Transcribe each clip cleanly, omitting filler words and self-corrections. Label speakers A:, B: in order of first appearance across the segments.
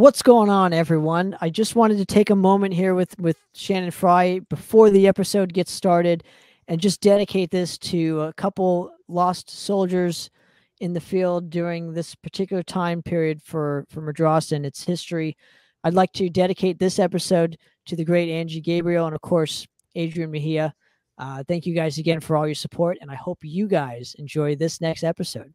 A: What's going on, everyone? I just wanted to take a moment here with Shannon Frye before the episode gets started and just dedicate this to a couple lost soldiers in the field during this particular time period for Madrost and its history. I'd like to dedicate this episode to the great Angie Gabriel and, of course, Adrian Mejia. Thank you guys again for all your support, and I hope you guys enjoy this next episode.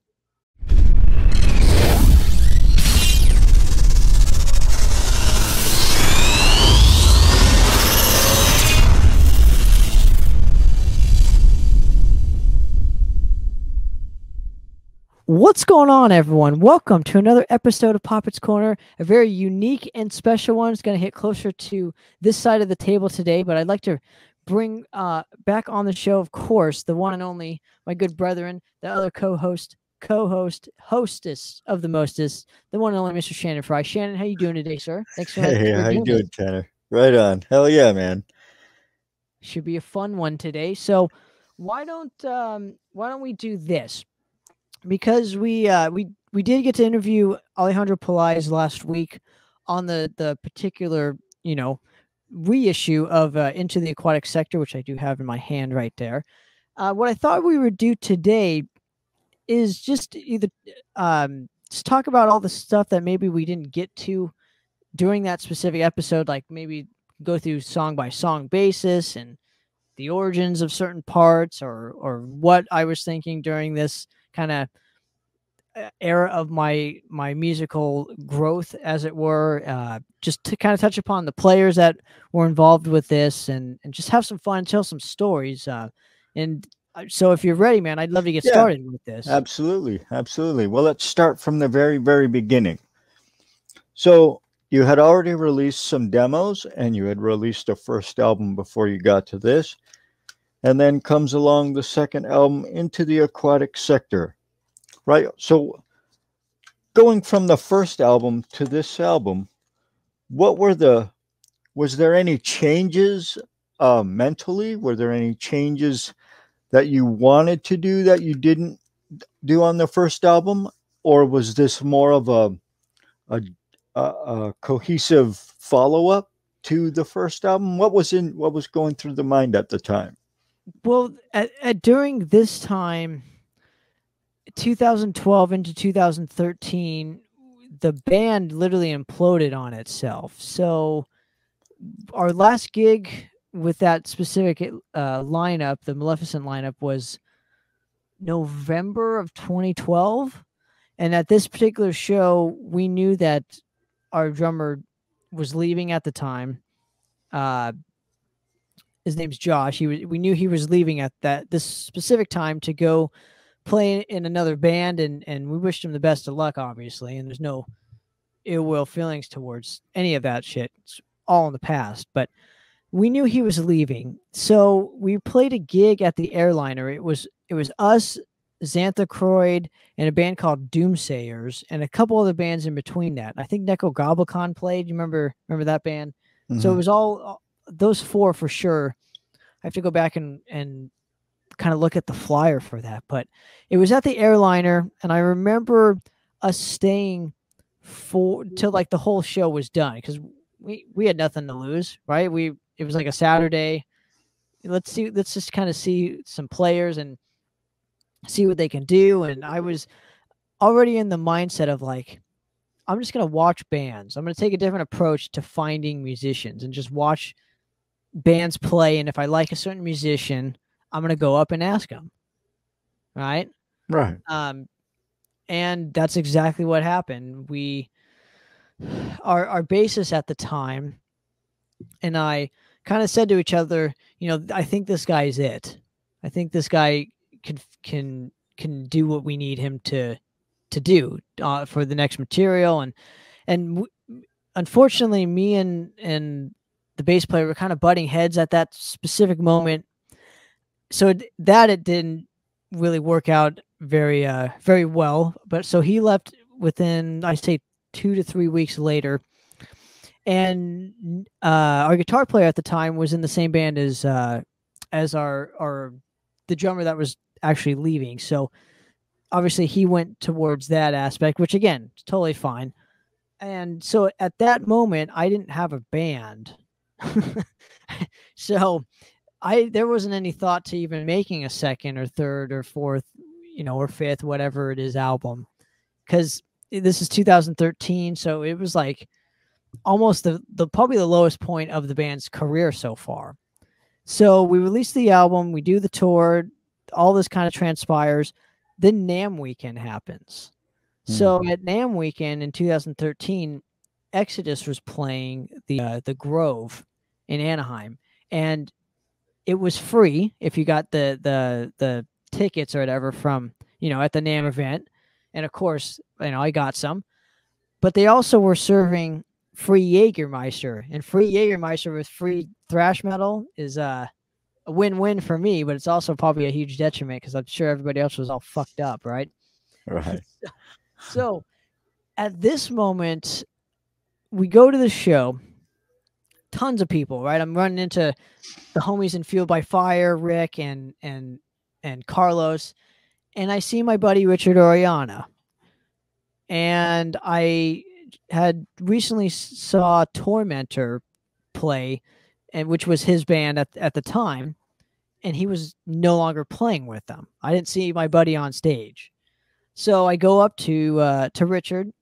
A: What's going on, everyone? Welcome to another episode of Poppitt's Corner, a very unique and special one. It's going to hit closer to this side of the table today, but I'd like to bring back on the show, of course, the one and only, my good brethren, the other hostess of the mostest, the one and only Mr. Shannon Frye. Shannon, how you doing today, sir? Thanks so much.
B: Hey, how you doing, Tanner? Right on. Hell yeah, man.
A: Should be a fun one today. So why don't we do this? Because we did get to interview Alejandro Pelaez last week on the particular, reissue of Into the Aquatic Sector, which I do have in my hand right there. What I thought we would do today is just either just talk about all the stuff that maybe we didn't get to during that specific episode, like maybe go through song by song basis and the origins of certain parts, or what I was thinking during this kind of era of my musical growth, as it were, just to kind of touch upon the players that were involved with this and just have some fun, tell some stories. And so if you're ready, man, I'd love to get started with this.
B: Absolutely. Well, let's start from the very, very beginning. So you had already released some demos and you had released a first album before you got to this. And then comes along the second album, Into the Aquatic Sector. Right. So going from the first album to this album, was there any changes mentally? Were there any changes that you wanted to do that you didn't do on the first album? Or was this more of a cohesive follow-up to the first album? What was going through the mind at the time?
A: Well, during this time, 2012 into 2013, the band literally imploded on itself. So our last gig with that specific lineup, the Maleficent lineup, was November of 2012. And at this particular show, we knew that our drummer was leaving at the time. His name's Josh. We knew he was leaving at this specific time to go play in another band, and we wished him the best of luck, obviously, and there's no ill will feelings towards any of that shit. It's all in the past, but we knew he was leaving. So we played a gig at the Airliner. It was us, Xanthocroid, and a band called Doomsayers, and a couple other bands in between that. I think Neko Goblicon played. You remember that band? Mm-hmm. So it was all those four for sure. I have to go back and kind of look at the flyer for that, but it was at the Airliner, and I remember us staying till like the whole show was done, because we had nothing to lose, right? It was like a Saturday. Let's just kind of see some players and see what they can do. And I was already in the mindset of like, I'm just going to watch bands. I'm going to take a different approach to finding musicians and just watch bands play. And if I like a certain musician, I'm going to go up and ask them. Right. And that's exactly what happened. Our bassist at the time and I kind of said to each other, I think this guy is it. I think this guy can do what we need him to do for the next material. And unfortunately, me and the bass player were kind of butting heads at that specific moment. So it didn't really work out very well. But so he left within, I say, 2 to 3 weeks later. And our guitar player at the time was in the same band as the drummer that was actually leaving. So obviously he went towards that aspect, which again, is totally fine. And so at that moment, I didn't have a band. So there wasn't any thought to even making a second or third or fourth, or fifth, whatever it is, album. Because this is 2013. So it was like almost the probably the lowest point of the band's career so far. So we released the album, we do the tour, all this kind of transpires. Then NAMM weekend happens. So at NAMM weekend in 2013, Exodus was playing the Grove in Anaheim, and it was free if you got the tickets or whatever from at the NAMM event. And of course, I got some, but they also were serving free Jägermeister, and free Jägermeister with free thrash metal is a win-win for me, but it's also probably a huge detriment because I'm sure everybody else was all fucked up, right?
B: Right.
A: So at this moment, we go to the show, tons of people, right? I'm running into the homies in Fueled by Fire, Rick and Carlos, and I see my buddy Richard Oriana. And I had recently saw Tormentor play, and which was his band at the time, and he was no longer playing with them. I didn't see my buddy on stage. So I go up to Richard,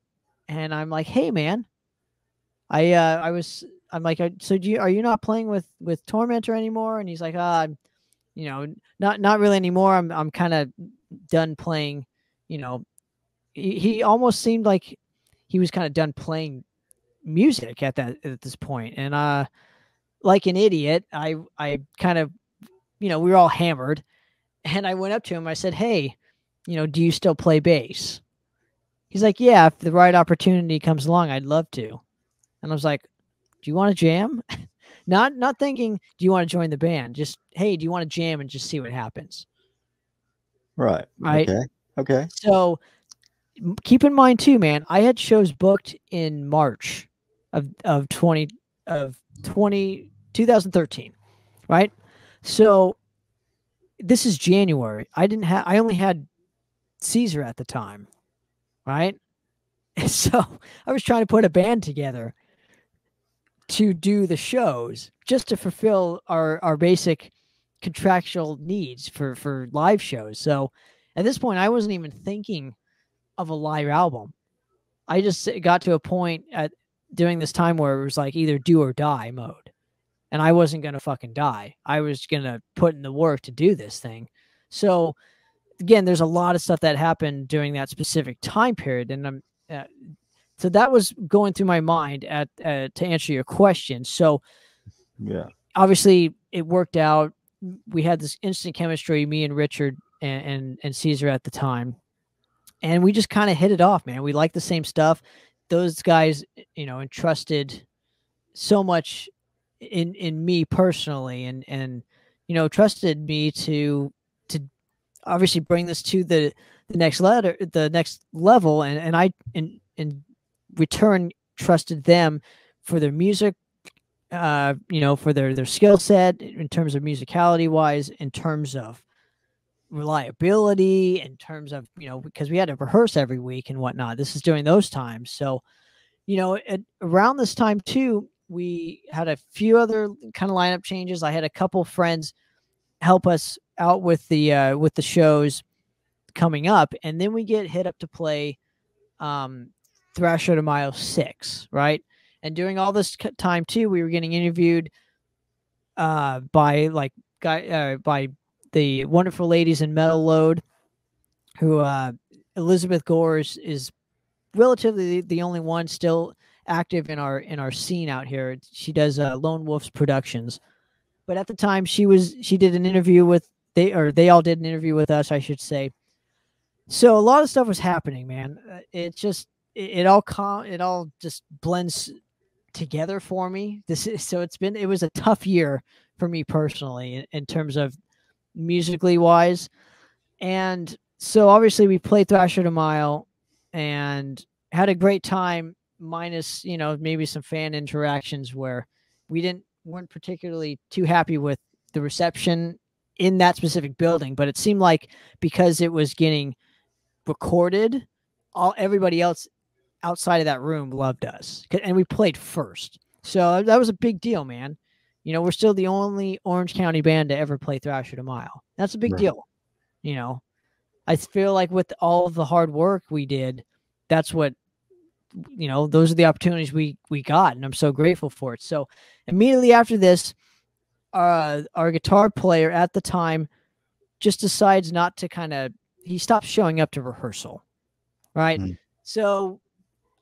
A: and I'm like, "Hey, man, I'm like, so are you not playing with Tormentor anymore?" And he's like, "I'm, not really anymore. I'm kind of done playing." He almost seemed like he was kind of done playing music at this point, and like an idiot, I kind of, we were all hammered, and I went up to him. I said, "Hey, do you still play bass?" He's like, "Yeah, if the right opportunity comes along, I'd love to." And I was like, "Do you want to jam?" Not thinking, "Do you want to join the band?" Just, "Hey, do you want to jam and just see what happens?"
B: Right.
A: Right.
B: Okay.
A: So keep in mind too, man, I had shows booked in March of 2013, right? So this is January. I only had Caesar at the time, right? So I was trying to put a band together to do the shows just to fulfill our basic contractual needs for live shows. So at this point, I wasn't even thinking of a live album. I just got to a point during this time where it was like either do or die mode. And I wasn't going to fucking die. I was going to put in the work to do this thing. So again, there's a lot of stuff that happened during that specific time period. And so that was going through my mind to answer your question. So
B: yeah,
A: obviously it worked out. We had this instant chemistry, me and Richard and Caesar at the time. And we just kind of hit it off, man. We liked the same stuff. Those guys, entrusted so much in me personally, and trusted me to obviously bring this to the next level, and I in return trusted them for their music, for their skill set in terms of musicality wise, in terms of reliability, in terms of because we had to rehearse every week and whatnot. This is during those times. So around this time too, we had a few other kind of lineup changes. I had a couple friends help us out with the shows coming up, and then we get hit up to play Thrasher to Mile 6, right? And during all this time too, we were getting interviewed by the wonderful ladies in Metal Load, who Elizabeth Gore is relatively the only one still active in our scene out here. She does Lone Wolf's Productions, but at the time she did an interview with they all did an interview with us, I should say. So a lot of stuff was happening, man. It all just blends together for me. It was a tough year for me personally in terms of musically wise. And so obviously we played Thrasher to Mile and had a great time, minus, maybe some fan interactions where we weren't particularly too happy with the reception in that specific building. But it seemed like because it was getting recorded, everybody else outside of that room loved us, and we played first. So that was a big deal, man. You know, we're still the only Orange County band to ever play Thrasher a Mile. That's a big
B: Right.
A: deal. You know, I feel like with all of the hard work we did, that's what, you know, those are the opportunities we got, and I'm so grateful for it. So immediately after this, our guitar player at the time just decides not to he stops showing up to rehearsal, right?
B: Mm.
A: So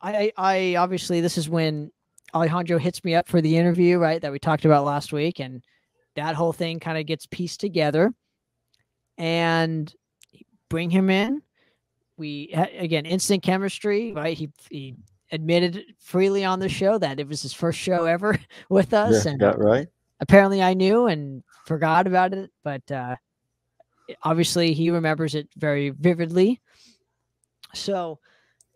A: I obviously, this is when Alejandro hits me up for the interview, right, that we talked about last week, and that whole thing kind of gets pieced together, and bring him in. We again, instant chemistry, right? He admitted freely on the show that it was his first show ever with us,
B: Yeah,
A: and
B: yeah, right.
A: apparently I knew and forgot about it, but obviously he remembers it very vividly. So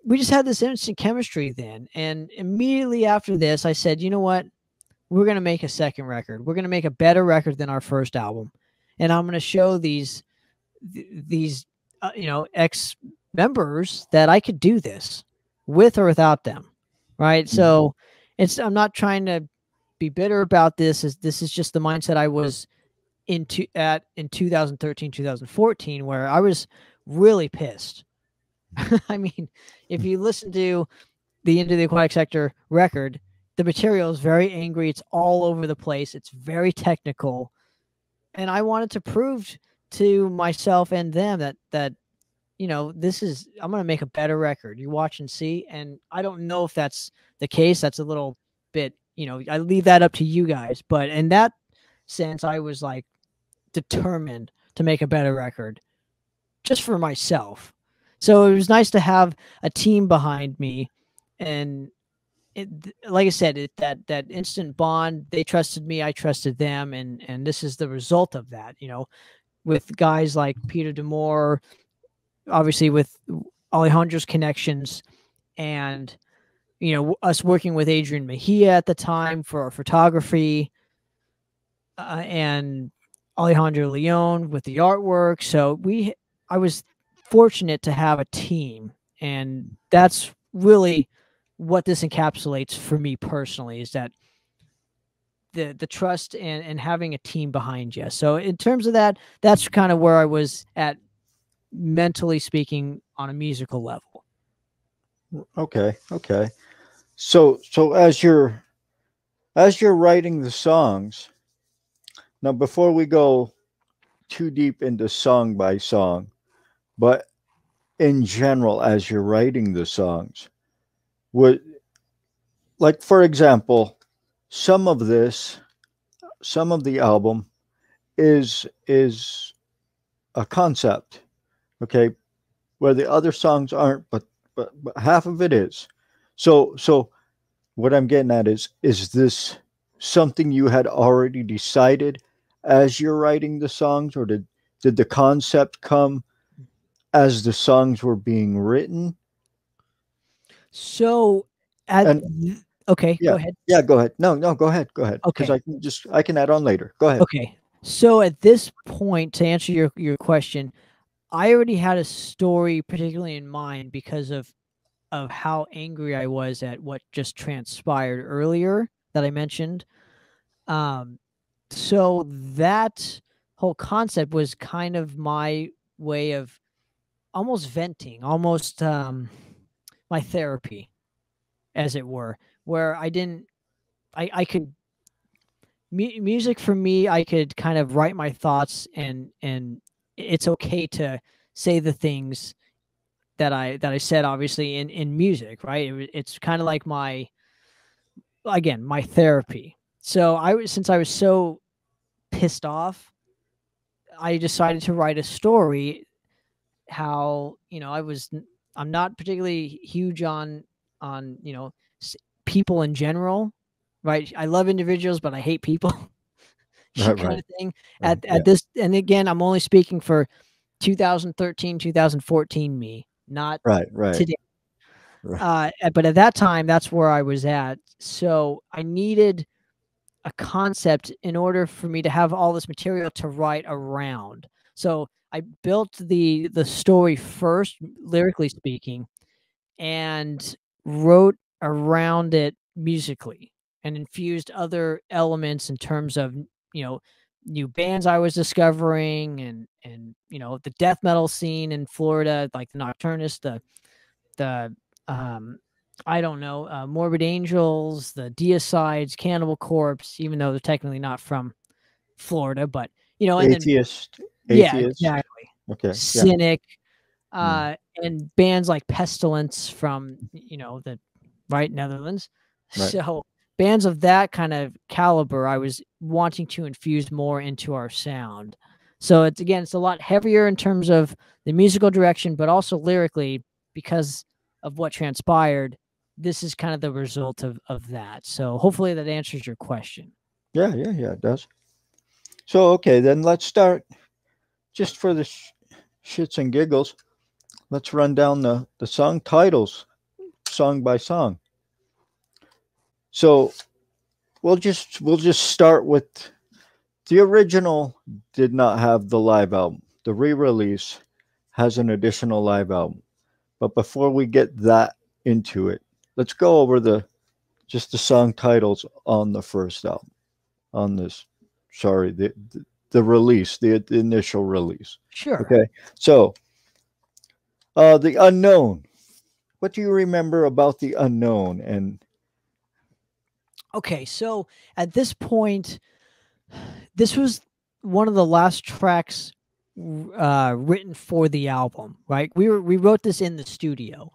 A: we just had this instant chemistry then. And immediately after this, I said, you know what? We're going to make a second record. We're going to make a better record than our first album. And I'm going to show these ex members that I could do this with or without them. Right.
B: Mm.
A: So I'm not trying to be bitter about this. This is just the mindset I was in 2013, 2014, where I was really pissed. I mean, if you listen to the Into the Aquatic Sector record, the material is very angry. It's all over the place. It's very technical. And I wanted to prove to myself and them that you know, I'm going to make a better record. You watch and see. And I don't know if that's the case. That's a little bit, you know, I leave that up to you guys. But in that sense, I was like determined to make a better record just for myself. So it was nice to have a team behind me, and like I said, that instant bond. They trusted me, I trusted them, and this is the result of that. You know, with guys like Peter Demore, obviously with Alejandro's connections, and you know, us working with Adrian Mejia at the time for our photography, and Alejandro Leon with the artwork. So I was fortunate to have a team, and that's really what this encapsulates for me personally, is that the trust and having a team behind you. So in terms of that, that's kind of where I was at, mentally speaking, on a musical level.
B: Okay, okay. So as you're writing the songs, now before we go too deep into song by song, but in general, as you're writing the songs, would, like, for example, some of the album is a concept, okay, where the other songs aren't, but half of it is. So what I'm getting at is this something you had already decided as you're writing the songs, or did the concept come as the songs were being written?
A: So okay,
B: Yeah.
A: go ahead.
B: Yeah, go ahead. No, go ahead. Go ahead. Because
A: Okay.
B: I can add on later. Go ahead.
A: Okay. So at this point, to answer your question, I already had a story particularly in mind because of how angry I was at what just transpired earlier that I mentioned. So that whole concept was kind of my way of almost venting, almost my therapy, as it were, where I could music for me, I could kind of write my thoughts, and it's okay to say the things that I said, obviously, in music, right? It's kind of like my therapy. So since I was so pissed off, I decided to write a story. How, you know, I'm not particularly huge on you know, people in general, right? I love individuals, but I hate people.
B: Right,
A: Kind
B: right,
A: of thing.
B: right. Yeah.
A: At this, and again, I'm only speaking for 2013, 2014 me, not
B: Right, right,
A: today.
B: right.
A: But at that time, that's where I was at. So I needed a concept in order for me to have all this material to write around. So I built the story first, lyrically speaking, and wrote around it musically and infused other elements in terms of, new bands I was discovering and the death metal scene in Florida, like the Nocturnus, the I don't know, Morbid Angels, the Deicides, Cannibal Corpse, even though they're technically not from Florida, but and then
B: Atheist.
A: yeah,
B: Atheist.
A: exactly.
B: Okay. Yeah.
A: Cynic, and bands like Pestilence from the Netherlands.
B: Right.
A: So bands of that kind of caliber, I was wanting to infuse more into our sound. So it's a lot heavier in terms of the musical direction, but also lyrically because of what transpired. This is kind of the result of that. So hopefully that answers your question.
B: Yeah. It does. So okay, then let's start. Just for the shits and giggles, let's run down the song titles, song by song. So we'll just start with the original. Did not have the live album. The re-release has an additional live album. But before we get that into it, let's go over the song titles on the first album. On this, sorry, the release, the initial release.
A: Sure.
B: Okay. So the Unknown. What do you remember about the Unknown? And
A: okay, so at this point, this was one of the last tracks written for the album, right? We wrote this in the studio.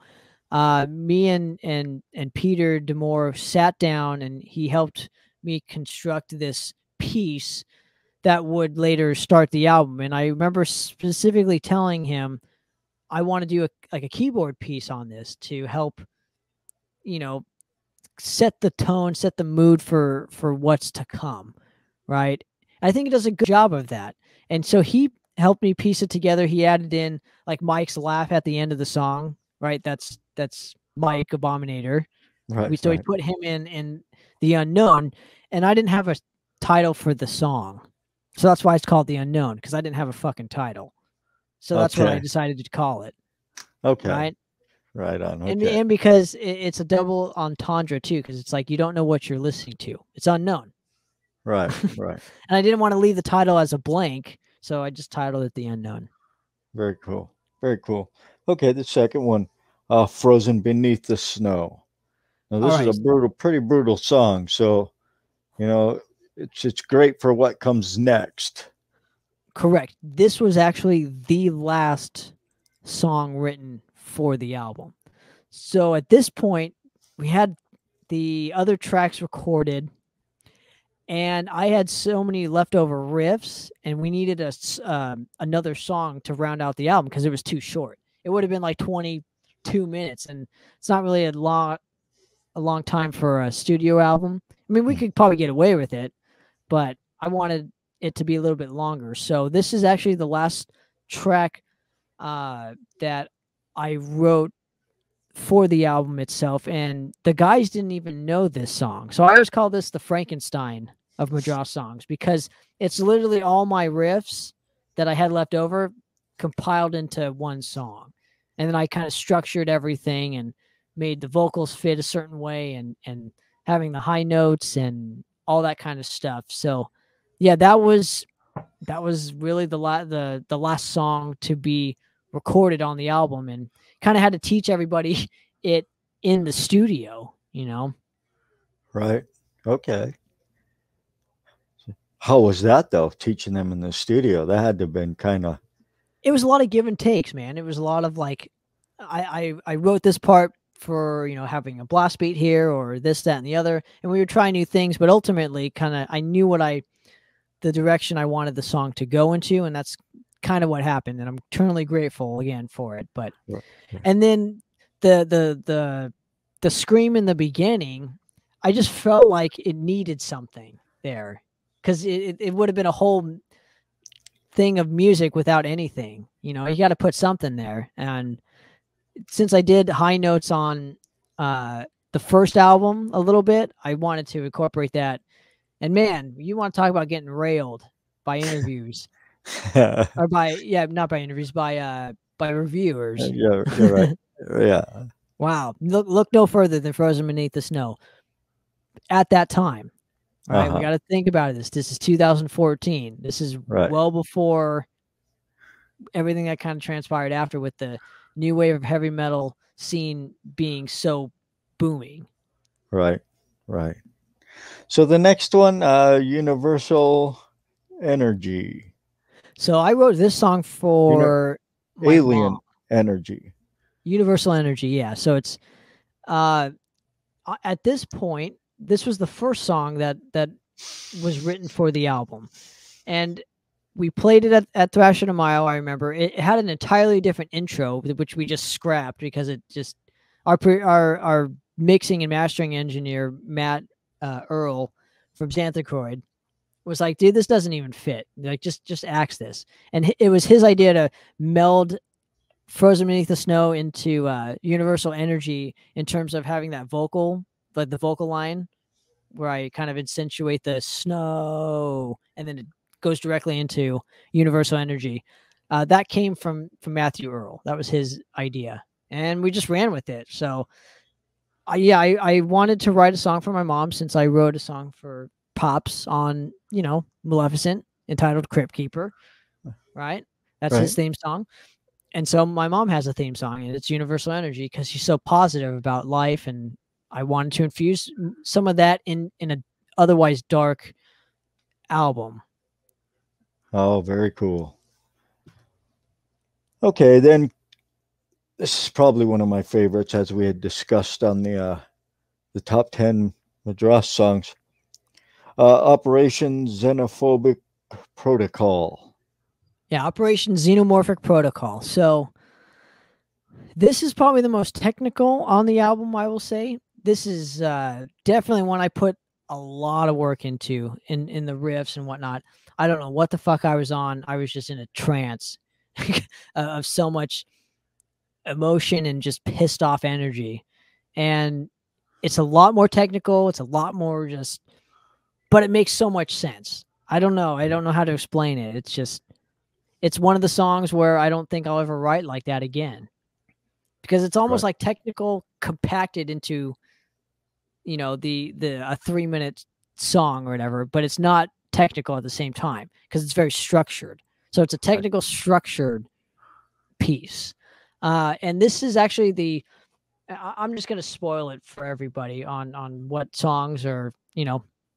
A: Me and Peter Demore sat down and he helped me construct this piece that would later start the album. And I remember specifically telling him I want to do a keyboard piece on this to help, set the tone, set the mood for what's to come, right? I think he does a good job of that. And so he helped me piece it together. He added in like Mike's laugh at the end of the song, right? That's Mike Abominator.
B: right,
A: So we put him in the Unknown, and I didn't have a title for the song. So that's why it's called The Unknown, because I didn't have a fucking title. So that's what I decided to call it.
B: Okay.
A: Right?
B: Right on. Okay.
A: And because it's a double entendre too, because it's like you don't know what you're listening to. It's unknown.
B: Right.
A: And I didn't want to leave the title as a blank, so I just titled it The Unknown.
B: Very cool. Very cool. Okay, the second one, Frozen Beneath the Snow. Now this is a pretty brutal song, so it's great for what comes next.
A: Correct. This was actually the last song written for the album. So at this point, we had the other tracks recorded, and I had so many leftover riffs, and we needed another song to round out the album because it was too short. It would have been like 22 minutes, and it's not really a long time for a studio album. I mean, we could probably get away with it, but I wanted it to be a little bit longer. So this is actually the last track that I wrote for the album itself, and the guys didn't even know this song. So I always call this the Frankenstein of Madrost songs because it's literally all my riffs that I had left over compiled into one song. And then I kind of structured everything and made the vocals fit a certain way and having the high notes and all that kind of stuff. So yeah, that was really the last song to be recorded on the album, and kind of had to teach everybody it in the studio,
B: Right. Okay. How was that though? Teaching them in the studio? That had to have been kind of.
A: It was a lot of give and takes, man. It was a lot of like, I wrote this part for having a blast beat here or this, that, and the other, and we would try new things, but ultimately, kind of, I knew the direction I wanted the song to go into, and that's kind of what happened, and I'm eternally grateful again for it. But and then the scream in the beginning, I just felt like it needed something there because it would have been a whole thing of music without anything. You got to put something there, and since I did high notes on the first album a little bit, I wanted to incorporate that. And man, you want to talk about getting railed by interviews. Or not by interviews, by reviewers.
B: Yeah, you're right. Yeah.
A: Wow. Look no further than Frozen Beneath the Snow. At that time, right? We got to think about this. This is 2014. This is well before everything that kind of transpired after with the new wave of heavy metal scene being so booming.
B: Right. So the next one, Universal Energy.
A: So I wrote this song for my
B: Alien
A: mom.
B: Energy.
A: Universal Energy, yeah. So it's at this point, this was the first song that was written for the album, and we played it at Thrash in a Mile. I remember it had an entirely different intro, which we just scrapped because it just our mixing and mastering engineer Matt Earl from Xanthocroid was like, dude, this doesn't even fit. Like, just axe this, and it was his idea to meld Frozen Beneath the Snow into Universal Energy in terms of having that vocal, like the vocal line where I kind of accentuate the snow and then it goes directly into Universal Energy. That came from Matthew Earl. That was his idea. And we just ran with it. So I wanted to write a song for my mom since I wrote a song for Pops on, Maleficent entitled Crypt Keeper, right? That's his theme song. And so my mom has a theme song, and it's Universal Energy because she's so positive about life, and I wanted to infuse some of that in a otherwise dark album.
B: Oh, very cool. Okay, then this is probably one of my favorites, as we had discussed on the top 10 Madrost songs. Operation Xenophobic Protocol.
A: Yeah, Operation Xenomorphic Protocol. So this is probably the most technical on the album, I will say. This is definitely one I put a lot of work into in the riffs and whatnot. I don't know what the fuck I was on. I was just in a trance of so much emotion and just pissed off energy. And it's a lot more technical. It's a lot more but it makes so much sense. I don't know how to explain it. It's one of the songs where I don't think I'll ever write like that again, because it's almost like technical compacted into, a 3-minute song or whatever, but it's not technical at the same time because it's very structured. So it's a technical structured piece. And this is actually I'm just going to spoil it for everybody on what songs are,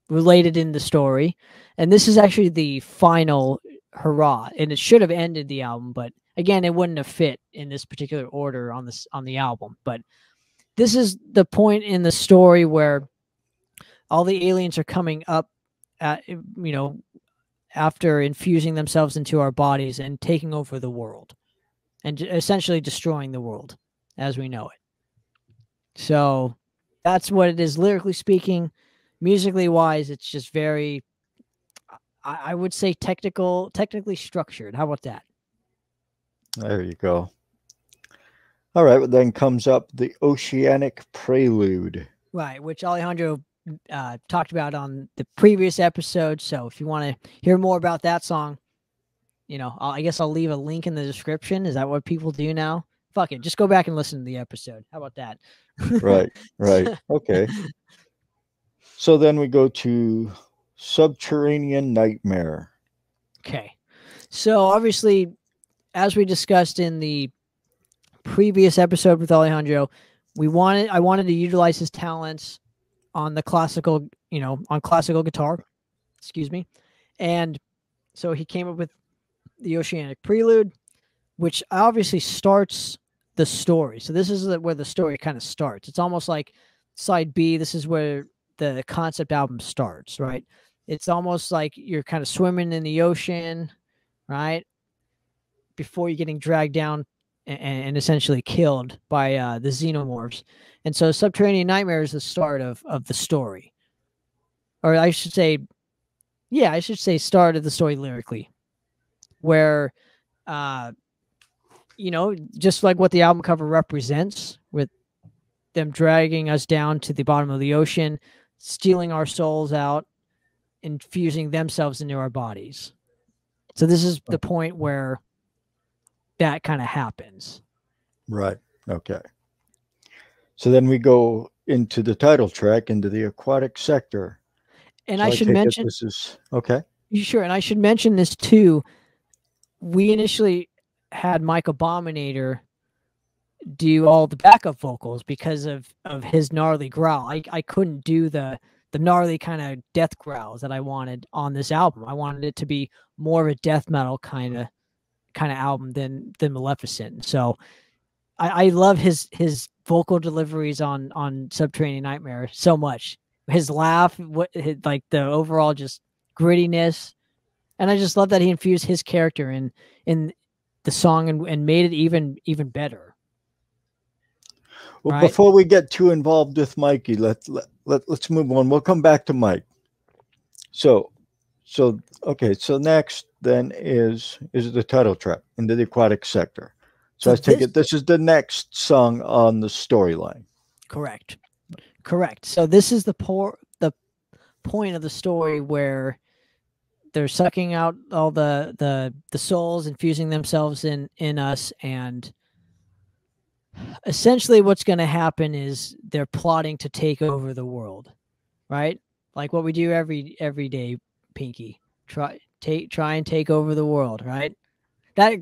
A: related in the story. And this is actually the final hurrah, and it should have ended the album, but again, it wouldn't have fit in this particular order on the album. But this is the point in the story where all the aliens are coming up at, after infusing themselves into our bodies and taking over the world and essentially destroying the world as we know it. So that's what it is lyrically speaking. Musically wise, it's just very, I would say technically structured. How about that?
B: There you go. All right, well, then comes up the Oceanic Prelude.
A: Right, which Alejandro talked about on the previous episode. So if you want to hear more about that song, I guess I'll leave a link in the description. Is that what people do now? Fuck it. Just go back and listen to the episode. How about that?
B: Right. Okay. So then we go to Subterranean Nightmare.
A: Okay. So obviously, as we discussed in the previous episode with Alejandro, I wanted to utilize his talents on the classical, on classical guitar, excuse me. And so he came up with the Oceanic Prelude, which obviously starts the story. So this is where the story kind of starts. It's almost like side B. This is where the concept album starts, right? It's almost like you're kind of swimming in the ocean, right? Before you're getting dragged down and essentially killed by the xenomorphs. And so Subterranean Nightmare is the start of the story. Or I should say start of the story lyrically, where, just like what the album cover represents, with them dragging us down to the bottom of the ocean, stealing our souls out, infusing themselves into our bodies. So this is the point where that kind of happens.
B: Right. Okay. So then we go into the title track, into the Aquatic Sector.
A: And
B: So
A: I should mention,
B: this is okay.
A: Sure, and I should mention this too. We initially had Mike Abominator do all the backup vocals because of his gnarly growl. I couldn't do the gnarly kind of death growls that I wanted on this album. I wanted it to be more of a death metal kind of album than Maleficent. So I love his vocal deliveries on Subterranean Nightmare so much. His laugh, like the overall just grittiness, and I just love that he infused his character in the song and made it even better.
B: Well,
A: right?
B: Before we get too involved with Mikey, let's move on. We'll come back to Mike. So okay. So next then is the title track, Into the Aquatic Sector. So I take it this is the next song on the storyline.
A: Correct. So this is the point of the story where they're sucking out all the souls, infusing themselves in us, and essentially what's going to happen is they're plotting to take over the world, right? Like what we do every day, Pinky. Try and take over the world, right?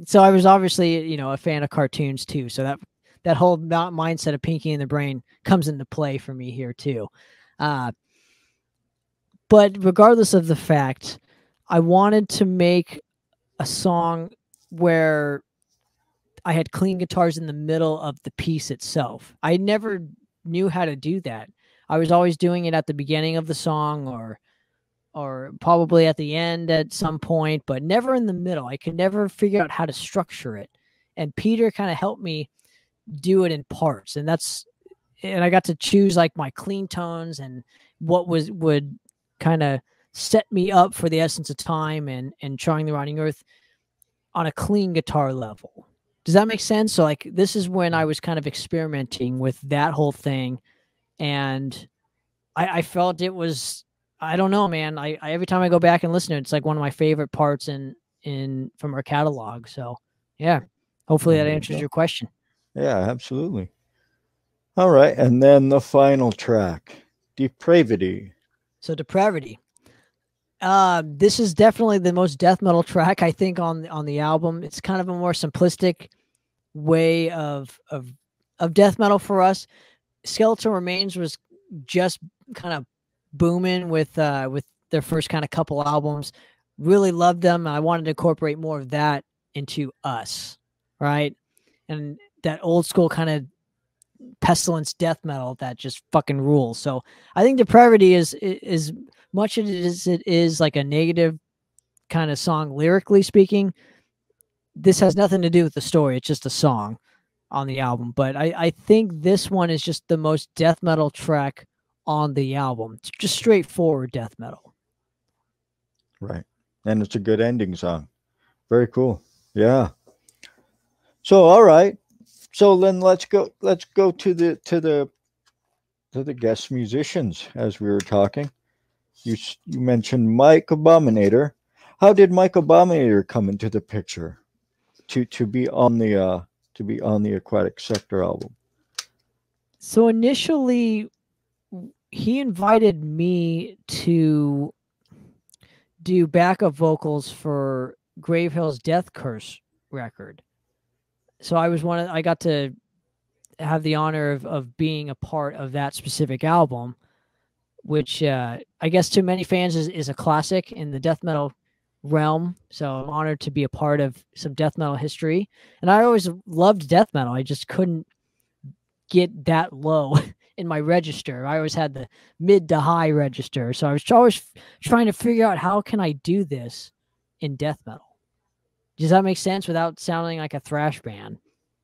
A: So I was obviously, a fan of cartoons too. So that whole mindset of Pinky in the Brain comes into play for me here too. But regardless of the fact, I wanted to make a song where I had clean guitars in the middle of the piece itself. I never knew how to do that. I was always doing it at the beginning of the song or probably at the end at some point, but never in the middle. I could never figure out how to structure it. And Peter kind of helped me do it in parts. And I got to choose like my clean tones and what would kind of set me up for the Essence of Time and Trying the Rotting Earth on a clean guitar level. Does that make sense? So like this is when I was kind of experimenting with that whole thing. And I felt it was, I don't know, man. I every time I go back and listen to it, it's like one of my favorite parts from our catalog. So yeah, hopefully that answers your question.
B: Yeah, absolutely. All right, and then the final track, Depravity.
A: So Depravity. This is definitely the most death metal track I think on the album. It's kind of a more simplistic way of death metal for us. Skeletal Remains was just kind of booming with their first kind of couple albums. Really loved them. I wanted to incorporate more of that into us, right? And that old school kind of pestilence death metal that just fucking rules. So I think Depravity is much as it is like a negative kind of song lyrically speaking. This has nothing to do with the story. It's just a song on the album. But I think this one is just the most death metal track on the album. It's just straightforward death metal.
B: Right. And it's a good ending song. Very cool. Yeah. So all right. So then let's go to the guest musicians as we were talking. You mentioned Mike Abominator. How did Mike Abominator come into the picture to be on the Aquatic Sector album?
A: So initially he invited me to do backup vocals for Gravehill's Death Curse record. So I got to have the honor of being a part of that specific album, which I guess to many fans is a classic in the death metal realm. So I'm honored to be a part of some death metal history. And I always loved death metal. I just couldn't get that low in my register. I always had the mid to high register. So I was always trying to figure out how can I do this in death metal. Does that make sense without sounding like a thrash band?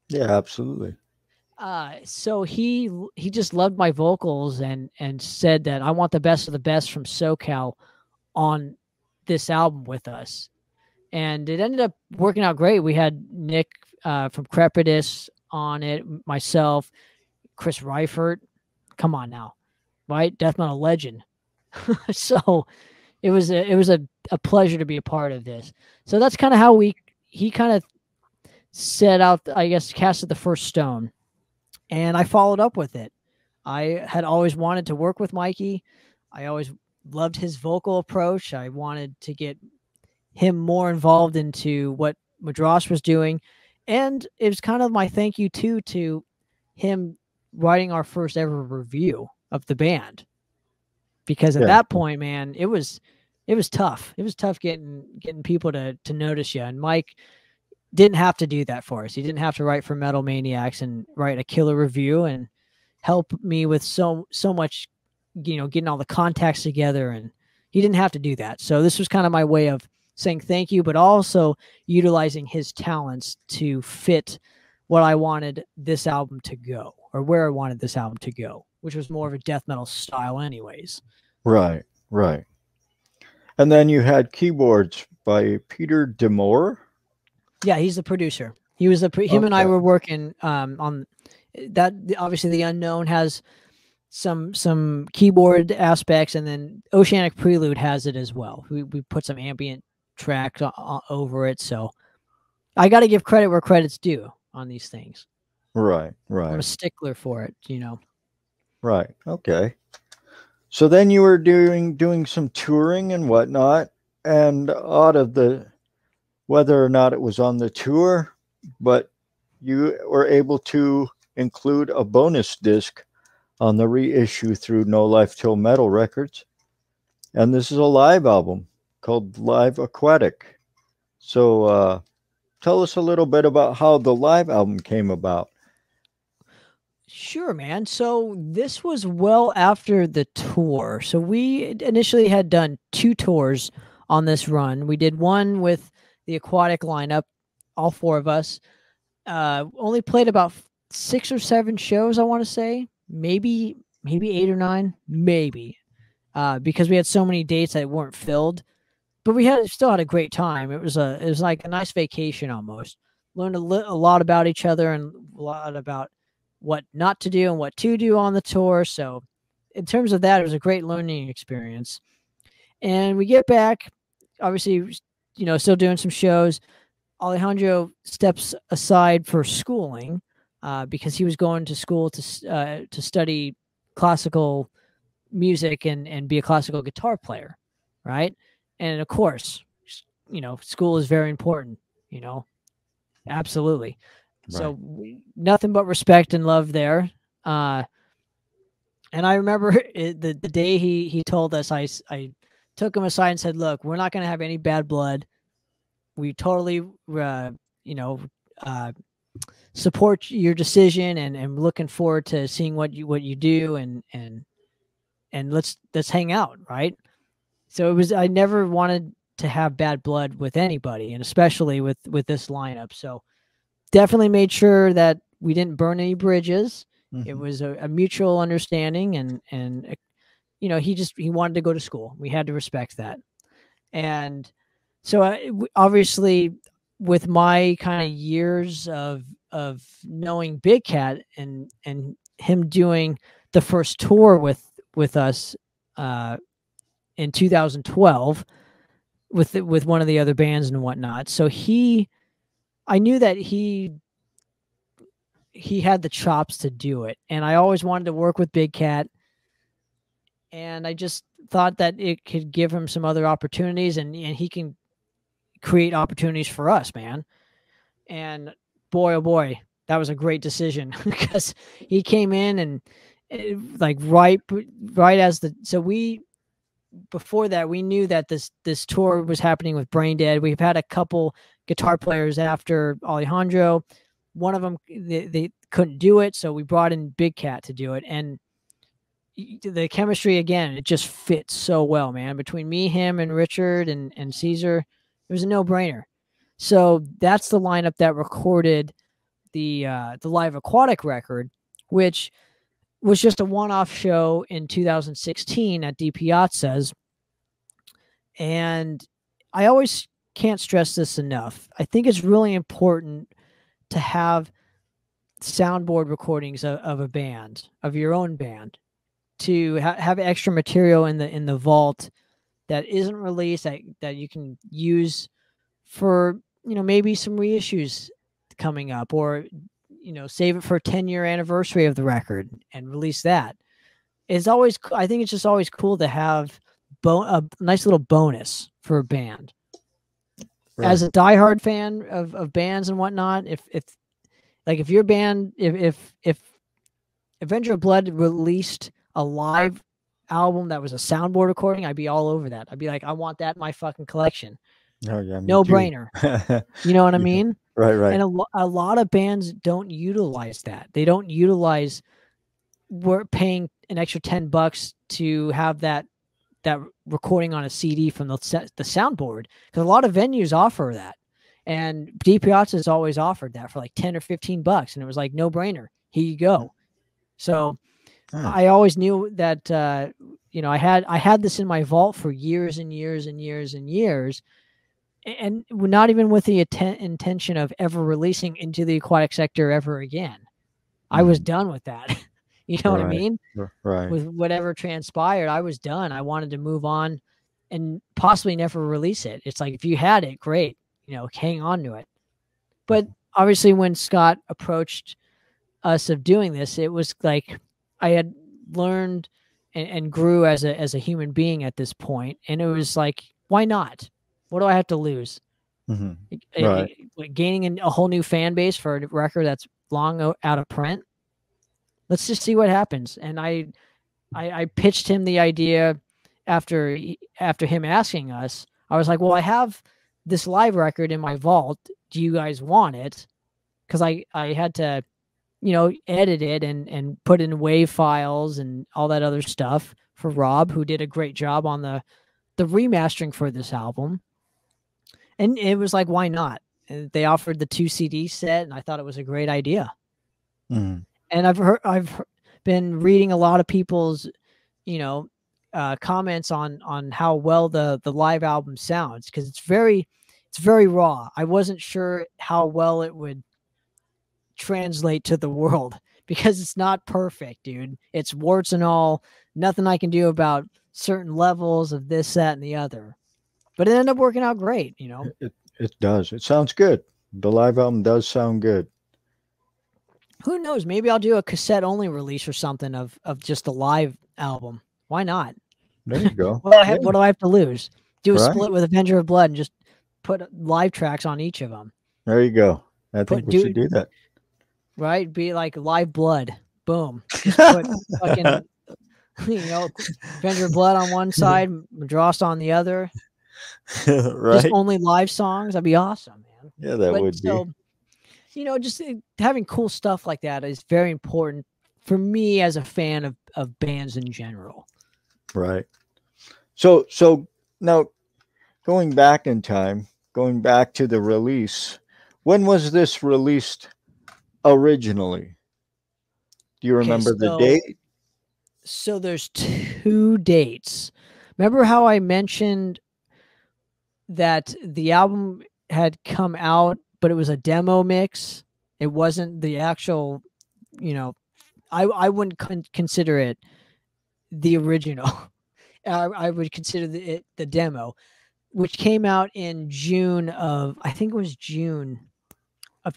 B: Yeah, absolutely.
A: So he just loved my vocals and said that I want the best of the best from SoCal on this album with us. And it ended up working out great. We had Nick from Crepitus on it, myself, Chris Reifert. Come on now, right? Death metal legend. So it was a pleasure to be a part of this. So that's kind of how he kind of set out, I guess, casted the first stone. And I followed up with it. I had always wanted to work with Mikey. I always loved his vocal approach. I wanted to get him more involved into what Madrost was doing. And it was kind of my thank you too to him writing our first ever review of the band. Because at that point, man, it was tough. It was tough getting people to notice you. And Mike didn't have to do that for us. He didn't have to write for Metal Maniacs and write a killer review and help me with so much, getting all the contacts together. And he didn't have to do that. So this was kind of my way of saying thank you, but also utilizing his talents to fit what I wanted this album to go, or where I wanted this album to go, which was more of a death metal style anyways.
B: Right. And then you had keyboards by Peter Demore.
A: Yeah, he's the producer. He was him and I were working on that. Obviously, The Unknown has some keyboard aspects, and then Oceanic Prelude has it as well. We put some ambient track over it, so I got to give credit where credit's due on these things.
B: Right.
A: I'm a stickler for it,
B: Right. Okay. So then you were doing some touring and whatnot, and out of the, whether or not it was on the tour, but you were able to include a bonus disc on the reissue through No Life Till Metal Records. And this is a live album called Live Aquatic. So tell us a little bit about how the live album came about.
A: Sure, man. So this was well after the tour. So we initially had done 2 tours on this run. We did one with the Aquatic lineup, all 4 of us. Only played about 6 or 7 shows, I want to say. Maybe 8 or 9, maybe. Because we had so many dates that weren't filled. But we still had a great time. It was like a nice vacation almost. Learned a lot about each other and a lot about what not to do and what to do on the tour. So in terms of that, it was a great learning experience. And we get back, obviously, still doing some shows. Alejandro steps aside for schooling because he was going to school to study classical music and be a classical guitar player, right? And of course, school is very important, absolutely. Right. So nothing but respect and love there. And I remember the day he told us, I took him aside and said, look, we're not going to have any bad blood. We totally, support your decision and looking forward to seeing what you do and let's hang out. Right. So I never wanted to have bad blood with anybody, and especially with this lineup. So definitely made sure that we didn't burn any bridges. Mm-hmm. It was a mutual understanding, and he wanted to go to school. We had to respect that. And so obviously with my kind of years of knowing Big Cat and him doing the first tour with us in 2012 with one of the other bands and whatnot. So I knew that he had the chops to do it. And I always wanted to work with Big Cat. And I just thought that it could give him some other opportunities and he can create opportunities for us, man. And boy, oh boy, that was a great decision because he came in and right as before that, we knew that this tour was happening with Brain Dead. We've had a couple guitar players after Alejandro. One of them, they couldn't do it, so we brought in Big Cat to do it. And the chemistry, again, it just fits so well, man. Between me, him, and Richard and Caesar, it was a no-brainer. So that's the lineup that recorded the Live Aquatic record, which was just a one-off show in 2016 at D Piazza's. And I always can't stress this enough. I think it's really important to have soundboard recordings of a band, of your own band, to have extra material in the vault that isn't released that you can use for maybe some reissues coming up, or save it for a 10-year anniversary of the record and release that. It's always, I think it's just always cool to have a nice little bonus for a band. Right. As a diehard fan of bands and whatnot, if your band, if Avenger of Blood released a live album that was a soundboard recording, I'd be all over that. I'd be like, I want that in my fucking collection.
B: Oh yeah,
A: no brainer. You know what I mean?
B: Right.
A: And a lot of bands don't utilize that. They don't utilize, we're paying an extra $10 to have that recording on a CD from the soundboard, because a lot of venues offer that, and Deep Piazza's always offered that for like $10 or $15, and it was like no brainer. Here you go. So I always knew that I had this in my vault for years and years and years and years, and not even with the intention of ever releasing Into the Aquatic Sector ever again. I was done with that. You know what I mean?
B: Right.
A: With whatever transpired, I was done. I wanted to move on and possibly never release it. It's like, if you had it, great, hang on to it. But obviously when Scott approached us of doing this, it was like I had learned and grew as a human being at this point. And it was like, why not? What do I have to lose?
B: Right.
A: Gaining a whole new fan base for a record that's long out of print. Let's just see what happens. And I pitched him the idea after him asking us. I was like, well, I have this live record in my vault. Do you guys want it? Because I had to, edit it and put in WAV files and all that other stuff for Rob, who did a great job on the remastering for this album. And it was like, why not? And they offered the 2 CD set, and I thought it was a great idea. And I've been reading a lot of people's, comments on how well the live album sounds, because it's very raw. I wasn't sure how well it would translate to the world, because it's not perfect, dude. It's warts and all. Nothing I can do about certain levels of this, that, and the other. But it ended up working out great,
B: It does. It sounds good. The live album does sound good.
A: Who knows? Maybe I'll do a cassette only release or something of just the live album. Why not?
B: There you go.
A: What do I have to lose? Do a split with Avenger of Blood and just put live tracks on each of them.
B: There you go. I think we should do that.
A: Right? Be like Live Blood. Boom. Just put fucking, Avenger of Blood on one side, Madrost on the other.
B: Right.
A: Just only live songs. That'd be awesome, man.
B: Yeah, that would be.
A: Just having cool stuff like that is very important for me as a fan of bands in general.
B: Right. So now, going back in time, going back to the release, when was this released originally? Do you remember the date?
A: So there's 2 dates. Remember how I mentioned that the album had come out, but it was a demo mix? It wasn't the actual, I wouldn't consider it the original. I would consider it the demo, which came out in June of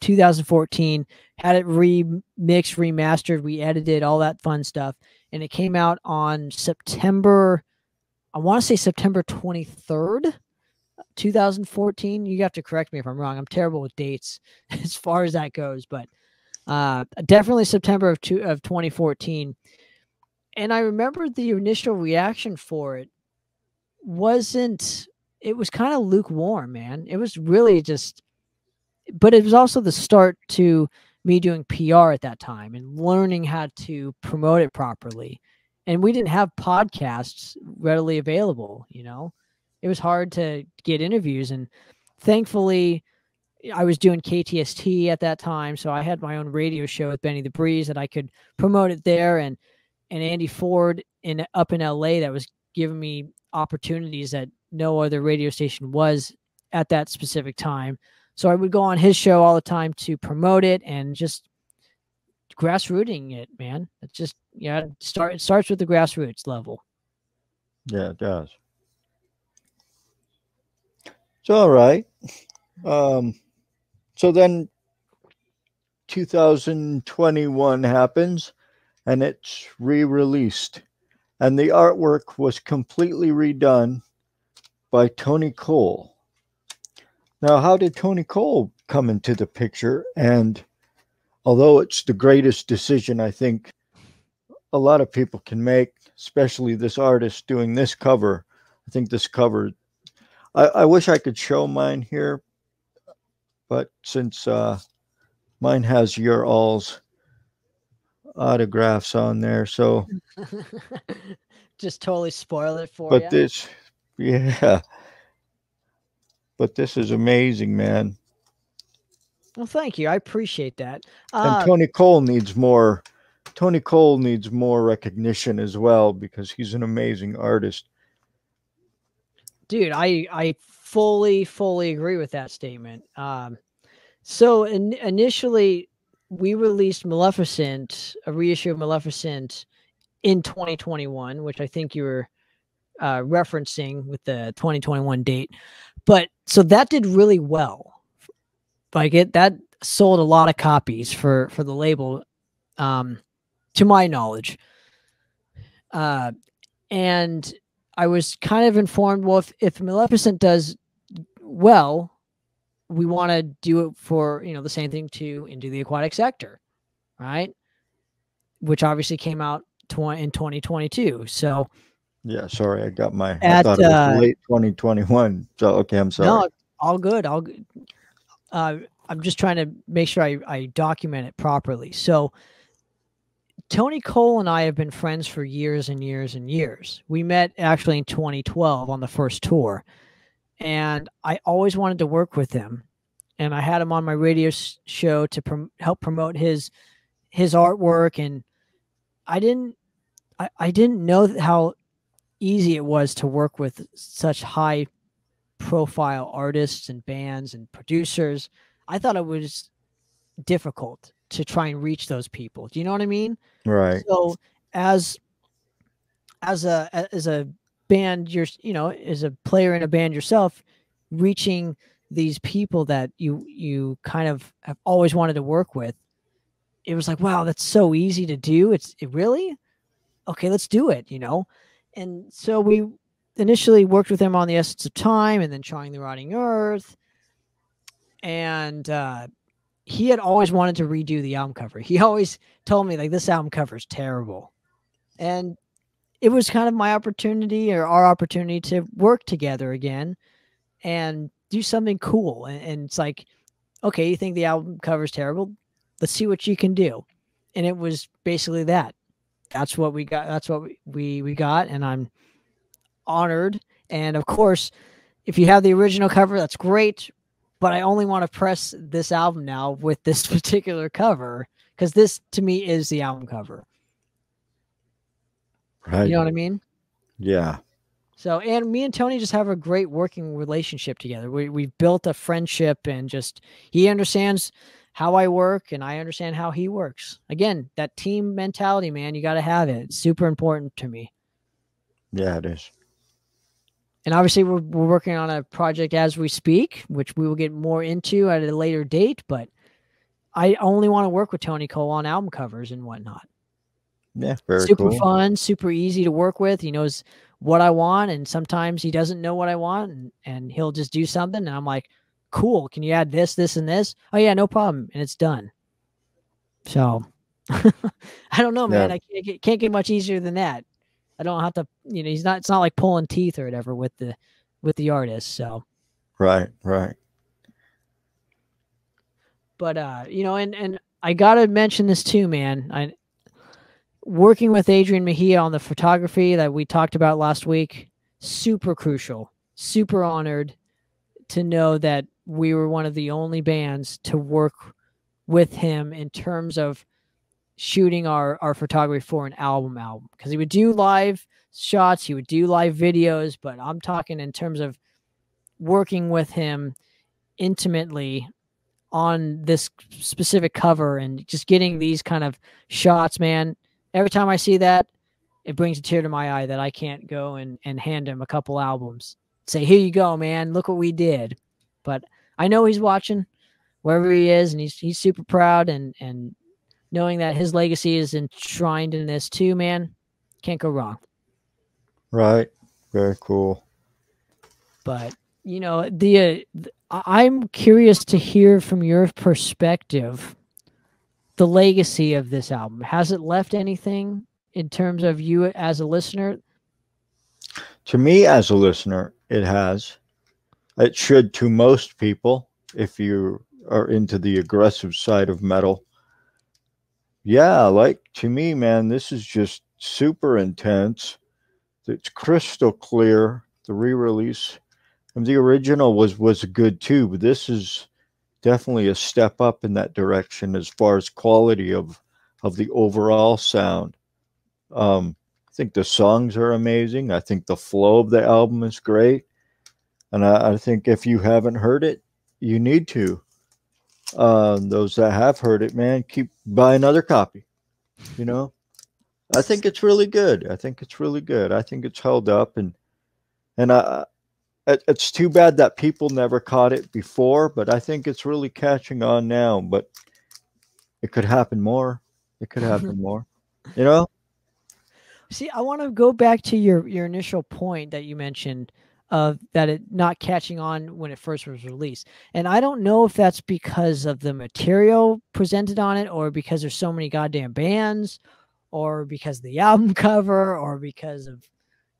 A: 2014. Had it remixed, remastered, we edited all that fun stuff, and it came out on September 23rd, 2014. You have to correct me if I'm wrong. I'm terrible with dates as far as that goes, but definitely September of 2014. And I remember the initial reaction for it was kind of lukewarm, man. It was really but it was also the start to me doing PR at that time and learning how to promote it properly. And we didn't have podcasts readily available, It was hard to get interviews, and thankfully I was doing KTST at that time, so I had my own radio show with Benny the Breeze that I could promote it there, and Andy Ford up in LA that was giving me opportunities that no other radio station was at that specific time. So I would go on his show all the time to promote it and just grassrooting it, man. It's just, it starts with the grassroots level.
B: Yeah, it does. So, all right. So then 2021 happens and it's re-released. And the artwork was completely redone by Tony Cole. Now, how did Tony Cole come into the picture? And although it's the greatest decision I think a lot of people can make, especially this artist doing this cover, I think this cover, I wish I could show mine here, but since mine has your all's autographs on there, so
A: just totally spoil it for
B: but
A: you.
B: this, yeah, but this is amazing, man.
A: Well, thank you. I appreciate that.
B: And Tony Cole needs more. Tony Cole needs more recognition as well because he's an amazing artist.
A: Dude, I fully agree with that statement. So initially, we released Maleficent, a reissue of Maleficent, in 2021, which I think you were referencing with the 2021 date. But so that did really well. Like that sold a lot of copies for the label, to my knowledge. And I was kind of informed, well, if Maleficent does well, we want to do it for, the same thing to Into the Aquatic Sector, right? Which obviously came out in 2022. So
B: yeah, sorry, I got my. I thought it was late 2021. So okay, I'm sorry.
A: No, all good. All good. I'm just trying to make sure I document it properly. So Tony Cole and I have been friends for years and years and years. We met actually in 2012 on the first tour, and I always wanted to work with him. And I had him on my radio show to help promote his artwork, and I didn't know how easy it was to work with such high profile artists and bands and producers. I thought it was difficult to try and reach those people. Do you know what I mean?
B: Right.
A: So as a band, as a player in a band yourself, reaching these people that you kind of have always wanted to work with, it was like, wow, that's so easy to do. It really? Okay, let's do it, And so we initially worked with him on The Essence of Time and then Trying the Rotting Earth. And he had always wanted to redo the album cover. He always told me, like, this album cover is terrible. And it was kind of my opportunity, or our opportunity, to work together again and do something cool. And it's like, okay, you think the album cover is terrible? Let's see what you can do. And it was basically that. That's what we got. That's what we got. And I'm honored. And of course, if you have the original cover, that's great. But I only want to press this album now with this particular cover, because this to me is the album cover.
B: Right.
A: You know what I mean?
B: Yeah.
A: So, and me and Tony just have a great working relationship together. We've built a friendship, and just, he understands how I work and I understand how he works. Again, that team mentality, man, you got to have it. It's super important to me.
B: Yeah, it is.
A: And obviously we're working on a project as we speak, which we will get more into at a later date, but I only want to work with Tony Cole on album covers and whatnot.
B: Yeah, very
A: super
B: cool.
A: fun, super easy to work with. He knows what I want, and sometimes he doesn't know what I want, and he'll just do something, and I'm like, cool, can you add this, this, and this? Oh yeah, no problem, and it's done. So I don't know, man. Yeah. I can't get much easier than that. I don't have to, it's not like pulling teeth or whatever with the artist. So
B: right.
A: But and I gotta mention this too, man. Working with Adrian Mejia on the photography that we talked about last week, super crucial, super honored to know that we were one of the only bands to work with him in terms of shooting our photography for an album, because he would do live shots, he would do live videos, but I'm talking in terms of working with him intimately on this specific cover and just getting these kind of shots, man. Every time I see that, it brings a tear to my eye that I can't go and hand him a couple albums. Say, here you go, man. Look what we did. But I know he's watching. wherever he is, and he's super proud, and knowing that his legacy is enshrined in this too, man, can't go wrong.
B: Right. Very cool.
A: But I'm curious to hear from your perspective the legacy of this album. Has it left anything in terms of you as a listener?
B: To me, as a listener, it has. It should to most people if you are into the aggressive side of metal. Yeah, like to me, man, this is just super intense. It's crystal clear. The re-release and the original was good too, but this is definitely a step up in that direction as far as quality of the overall sound. I think the songs are amazing. I think the flow of the album is great, and I think if you haven't heard it, you need to. Those that have heard it, man, keep buy another copy. You know, I think it's really good. I think it's really good. I think it's held up, and it's too bad that people never caught it before, but I think it's really catching on now. But it could happen more. It could happen more. You know?
A: See, I want to go back to your initial point that you mentioned of that it not catching on when it first was released. And I don't know if that's because of the material presented on it, or because there's so many goddamn bands, or because of the album cover, or because of,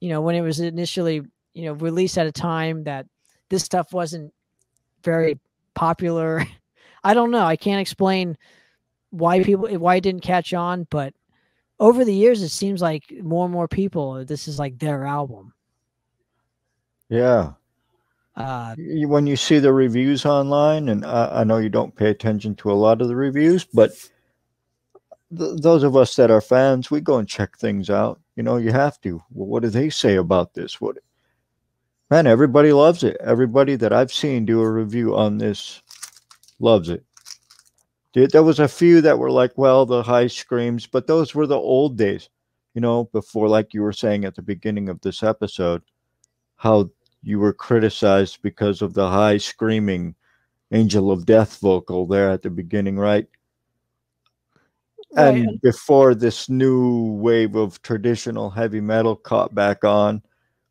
A: when it was initially, released at a time that this stuff wasn't very popular. I don't know. I can't explain why it didn't catch on, but over the years, it seems like more and more people, this is like their album.
B: Yeah. When you see the reviews online, and I know you don't pay attention to a lot of the reviews, but those of us that are fans, we go and check things out. You have to. Well, what do they say about this? Man, everybody loves it. Everybody that I've seen do a review on this loves it. There was a few that were like, well, the high screams, but those were the old days, before, like you were saying at the beginning of this episode, how you were criticized because of the high screaming Angel of Death vocal there at the beginning, right?
A: Right.
B: And before this new wave of traditional heavy metal caught back on,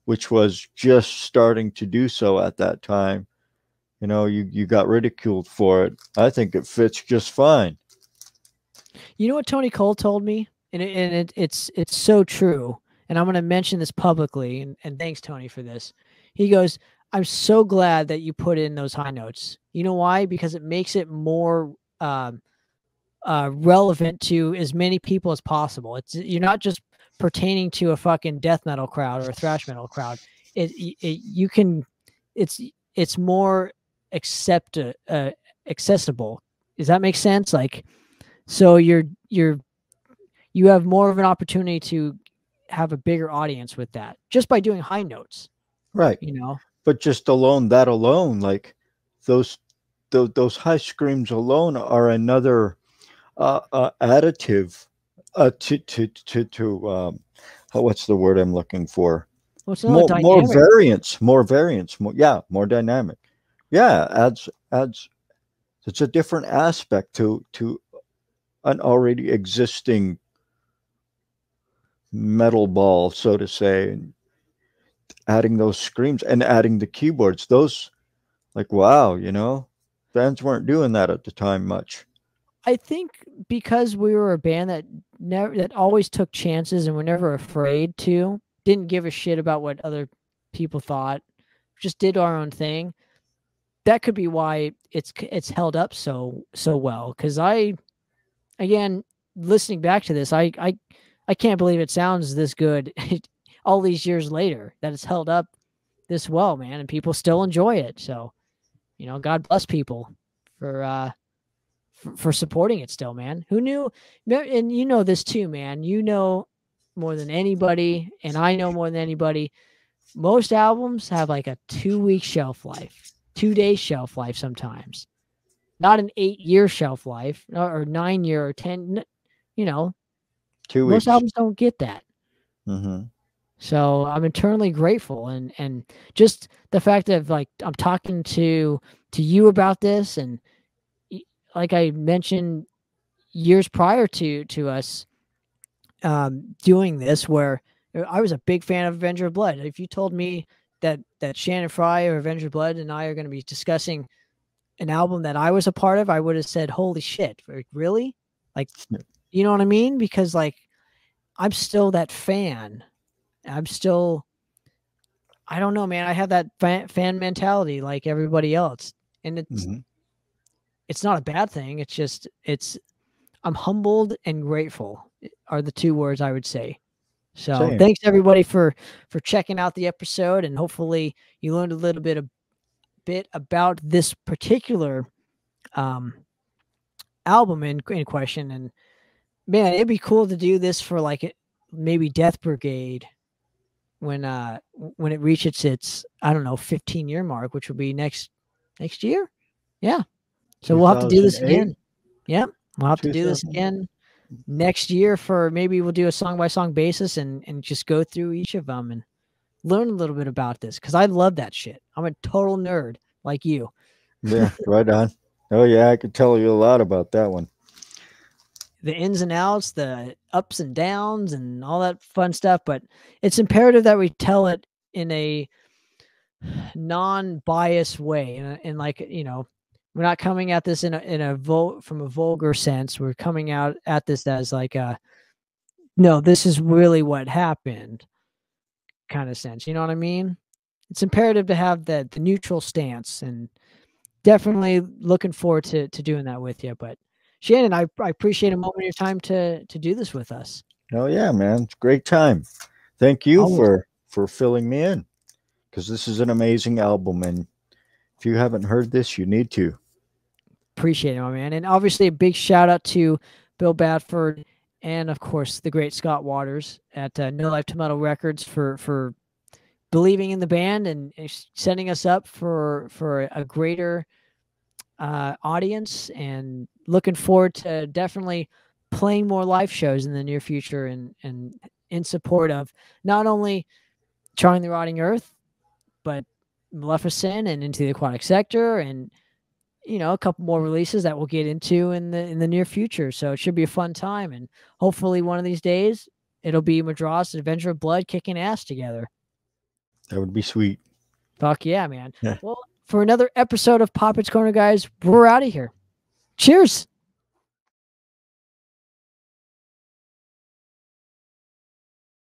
B: which was just starting to do so at that time, you got ridiculed for it. I think it fits just fine.
A: You know what Tony Cole told me? It's so true. And I'm going to mention this publicly. And thanks, Tony, for this. He goes, I'm so glad that you put in those high notes. You know why? Because it makes it more relevant to as many people as possible. You're not just pertaining to a fucking death metal crowd or a thrash metal crowd. It's more accessible. Does that make sense? Like, so you have more of an opportunity to have a bigger audience with that just by doing high notes,
B: right? But just that alone, like those high screams alone are another additive to what's the word I'm looking for? More variance, more dynamic. Yeah, adds. It's a different aspect to an already existing metal ball, so to say, and adding those screams and adding the keyboards. Those, like, wow, bands weren't doing that at the time much.
A: I think because we were a band that always took chances and were never afraid to, didn't give a shit about what other people thought, just did our own thing. That could be why it's held up so well. Because again, listening back to this, I can't believe it sounds this good all these years later, that it's held up this well, man, and people still enjoy it. So, God bless people for supporting it still, man. Who knew? And this too, man. More than anybody, and I know more than anybody, most albums have like a 2-week shelf life, 2-day shelf life sometimes. Not an 8-year shelf life or 9-year or 10, 2 weeks. Most albums don't get that.
B: Mm-hmm.
A: So I'm eternally grateful. And just the fact that like I'm talking to you about this, and like I mentioned years prior to us doing this, where I was a big fan of Avenger of Blood. If you told me that Shannon Frye or Avenger of Blood and I are going to be discussing an album that I was a part of, I would have said, holy shit, like, really? Like, you know what I mean? Because like, I'm still that fan. I'm still, I don't know, man. I have that fan mentality like everybody else. And it's not a bad thing. It's just, I'm humbled and grateful are the two words I would say. So thanks everybody for checking out the episode, and hopefully you learned a little bit about this particular album in question. And man, it'd be cool to do this for like maybe Death Brigade when it reaches its, I don't know, 15-year mark, which will be next year. Yeah. So we'll have to do this again. Yeah. We'll have to do this again next year for maybe we'll do a song by song basis and just go through each of them and learn a little bit about this. Cause I love that shit. I'm a total nerd like you.
B: Yeah. Right on. Oh yeah. I could tell you a lot about that one.
A: The ins and outs, the ups and downs and all that fun stuff. But it's imperative that we tell it in a non-biased way. And like, you know, we're not coming at this from a vulgar sense. We're coming out at this as like no, this is really what happened kind of sense. You know what I mean? It's imperative to have the neutral stance, and definitely looking forward to doing that with you. But Shannon, I appreciate a moment of your time to do this with us.
B: Oh yeah, man. It's a great time. Thank you for filling me in, because this is an amazing album. And if you haven't heard this, you need to.
A: Appreciate it, my man. And obviously a big shout out to Bill Badford and of course the great Scott Waters at No Life to Metal Records for believing in the band and setting us up for a greater audience, and looking forward to definitely playing more live shows in the near future, and in support of not only Charting the Rotting Earth, but Maleficent and Into the Aquatic Sector, and you know, a couple more releases that we'll get into in the near future. So it should be a fun time, and hopefully one of these days it'll be Madrost and Avenger of Blood kicking ass together.
B: That would be sweet.
A: Fuck yeah, man. Yeah. Well, for another episode of Poppitt's Corner, guys, we're out of here. Cheers.